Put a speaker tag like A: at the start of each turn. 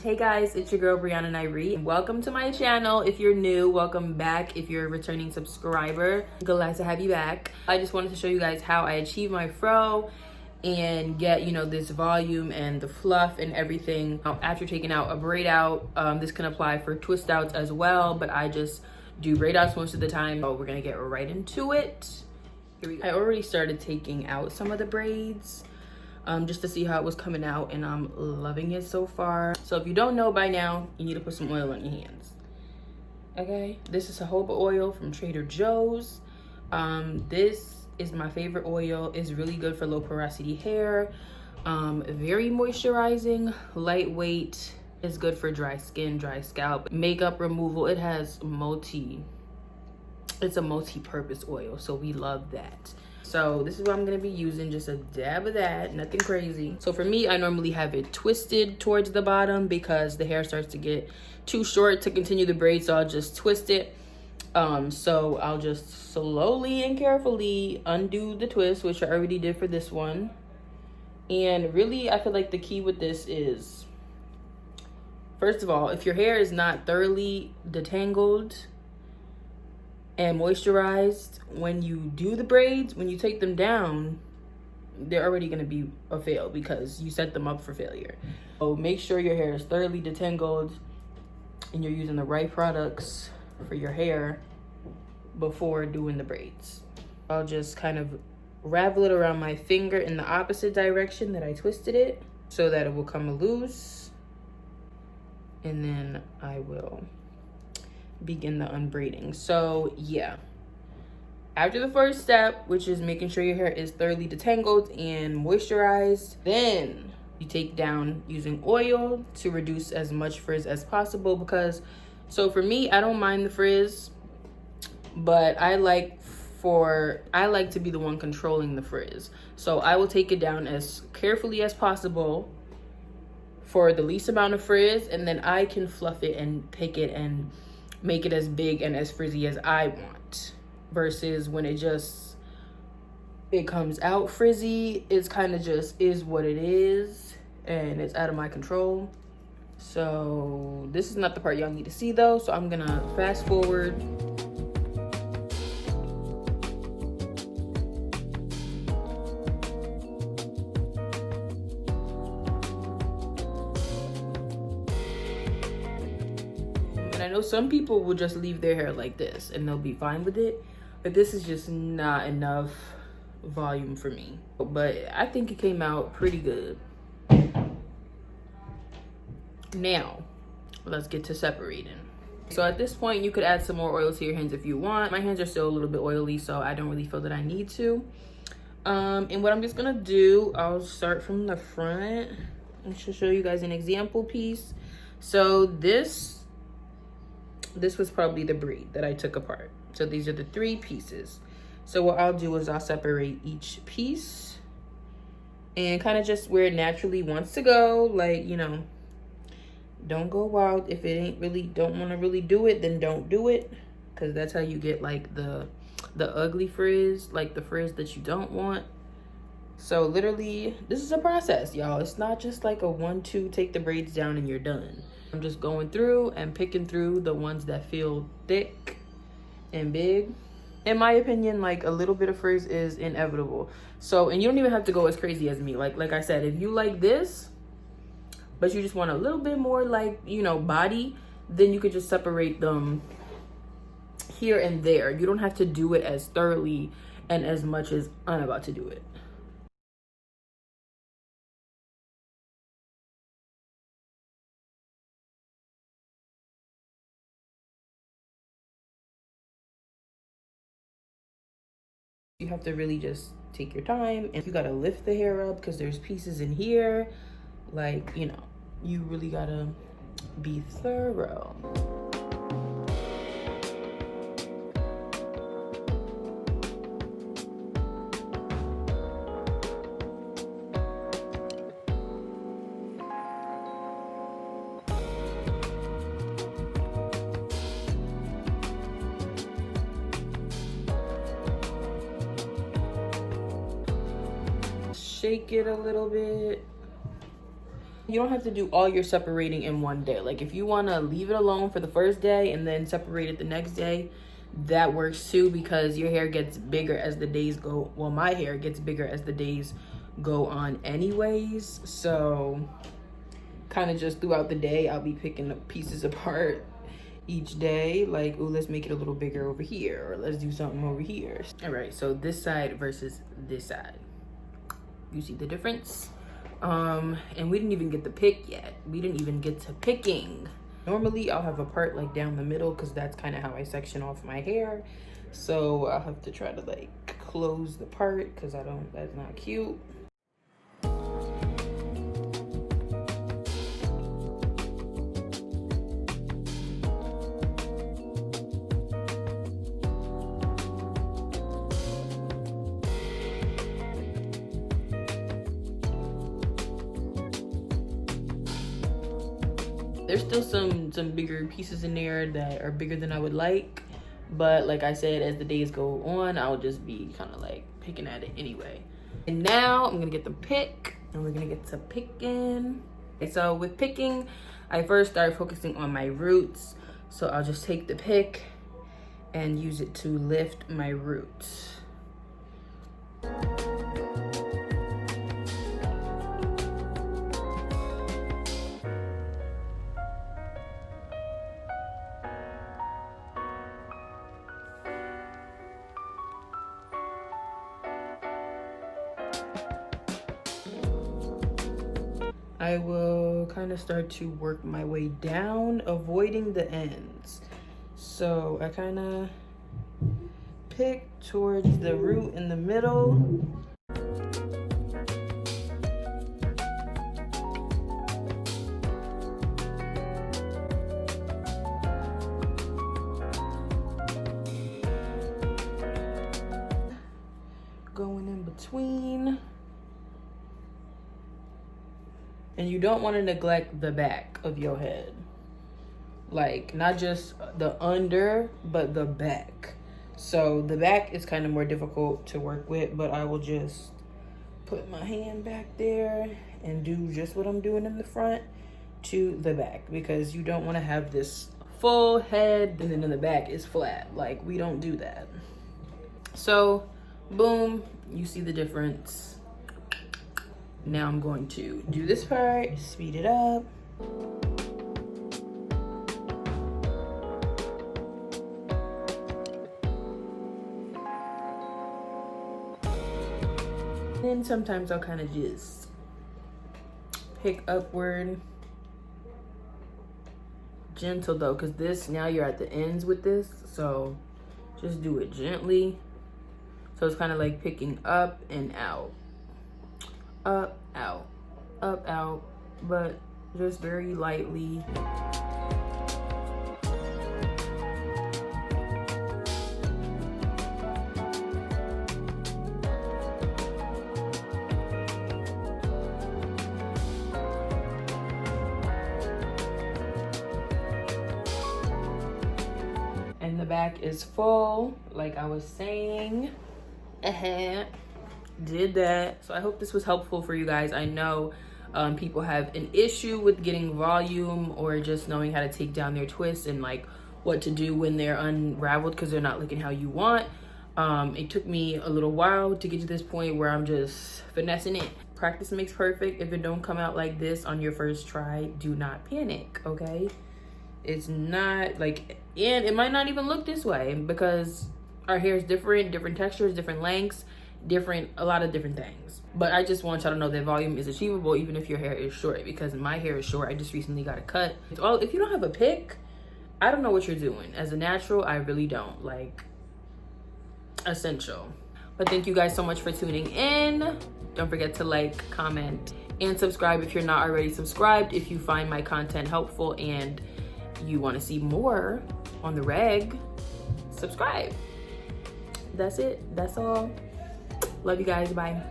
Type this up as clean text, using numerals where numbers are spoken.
A: Hey guys, it's your girl Brianna Nairi. Welcome to my channel. If you're new, welcome back. If you're a returning subscriber, glad to have you back. I just wanted to show you guys how I achieve my fro and get, you know, this volume and the fluff and everything after taking out a braid out. This can apply for twist outs as well, but I just do braid outs most of the time. So we're gonna get right into it. Here we go. I already started taking out some of the braids just to see how it was coming out, and I'm loving it so far. So if you don't know by now, you need to put some oil on your hands. Okay, this is jojoba oil from Trader Joe's. This is my favorite oil. It's really good for low porosity hair. Very moisturizing, lightweight. It's good for dry skin, dry scalp, makeup removal. It's a multi-purpose oil, so we love that. So this is what I'm gonna be using, just a dab of that, nothing crazy. So for me, I normally have it twisted towards the bottom because the hair starts to get too short to continue the braid, so I'll just twist it. So I'll just slowly and carefully undo the twist, which I already did for this one. And really, I feel like the key with this is, first of all, if your hair is not thoroughly detangled and moisturized when you do the braids, when you take them down, they're already going to be a fail because you set them up for failure. So make sure your hair is thoroughly detangled and you're using the right products for your hair before doing the braids. I'll just kind of ravel it around my finger in the opposite direction that I twisted it so that it will come loose, and then I will begin the unbraiding. So yeah, after the first step, which is making sure your hair is thoroughly detangled and moisturized, then you take down using oil to reduce as much frizz as possible. Because, so for me, I don't mind the frizz, but I like to be the one controlling the frizz. So I will take it down as carefully as possible for the least amount of frizz, and then I can fluff it and pick it and make it as big and as frizzy as I want. Versus when it comes out frizzy, it's kind of just is what it is and it's out of my control. So this is not the part y'all need to see though, so I'm gonna fast forward. And I know some people will just leave their hair like this and they'll be fine with it, but this is just not enough volume for me. But I think it came out pretty good. Now, let's get to separating. So at this point, you could add some more oil to your hands if you want. My hands are still a little bit oily, so I don't really feel that I need to. And what I'm just gonna do, I'll start from the front and show you guys an example piece. So this was probably the braid that I took apart. So these are the 3 pieces. So what I'll do is I'll separate each piece and kind of just where it naturally wants to go. Like, you know, don't go wild. If it ain't really, don't want to really do it, then don't do it. Because that's how you get like the ugly frizz, like the frizz that you don't want. So literally, this is a process, y'all. It's not just like a 1-2, take the braids down and you're done. I'm just going through and picking through the ones that feel thick and big. In my opinion, like a little bit of frizz is inevitable. So, and you don't even have to go as crazy as me. Like I said, if you like this, but you just want a little bit more like, you know, body, then you could just separate them here and there. You don't have to do it as thoroughly and as much as I'm about to do it. You have to really just take your time, and you gotta lift the hair up because there's pieces in here. Like, you know, you really gotta be thorough. Shake it a little bit. You don't have to do all your separating in one day. Like if you want to leave it alone for the first day and then separate it the next day, that works too, because your hair gets bigger as the days go. Well, my hair gets bigger as the days go on anyways. So kind of just throughout the day, I'll be picking up pieces apart each day. Like, oh, let's make it a little bigger over here, or let's do something over here. All right, so this side versus this side. You see the difference? And we didn't even get the pick yet. We didn't even get to picking. Normally I'll have a part like down the middle, because that's kind of how I section off my hair. So I'll have to try to like close the part, because that's not cute. There's still some bigger pieces in there that are bigger than I would like, but like I said, as the days go on, I'll just be kind of like picking at it anyway. And now I'm gonna get the pick, and we're gonna get to picking. Okay, so with picking, I first started focusing on my roots. So I'll just take the pick and use it to lift my roots. I will kind of start to work my way down, avoiding the ends. So I kind of pick towards the root in the middle. Going in between. And you don't want to neglect the back of your head. Like, not just the under, but the back. So the back is kind of more difficult to work with, but I will just put my hand back there and do just what I'm doing in the front to the back, because you don't want to have this full head and then in the back is flat. Like, we don't do that. So boom, you see the difference. Now I'm going to do this part, speed it up. Then sometimes I'll kind of just pick upward. Gentle though, because this, now you're at the ends with this, so just do it gently. So it's kind of like picking up and out. Up, out, but just very lightly. And the back is full, like I was saying. Did that. So I hope this was helpful for you guys. I know people have an issue with getting volume, or just knowing how to take down their twists and like what to do when they're unraveled because they're not looking how you want. It took me a little while to get to this point where I'm just finessing it. Practice makes perfect. If it don't come out like this on your first try, do not panic, okay? It's not like, and it might not even look this way, because our hair is different textures, different lengths, a lot of different things. But I just want y'all to know that volume is achievable even if your hair is short, because my hair is short. I just recently got a cut. It's all, if you don't have a pick, I don't know what you're doing. As a natural, I really don't. Like, essential. But thank you guys so much for tuning in. Don't forget to like, comment, and subscribe if you're not already subscribed. If you find my content helpful and you want to see more on the reg, subscribe. That's it. That's all. Love you guys. Bye.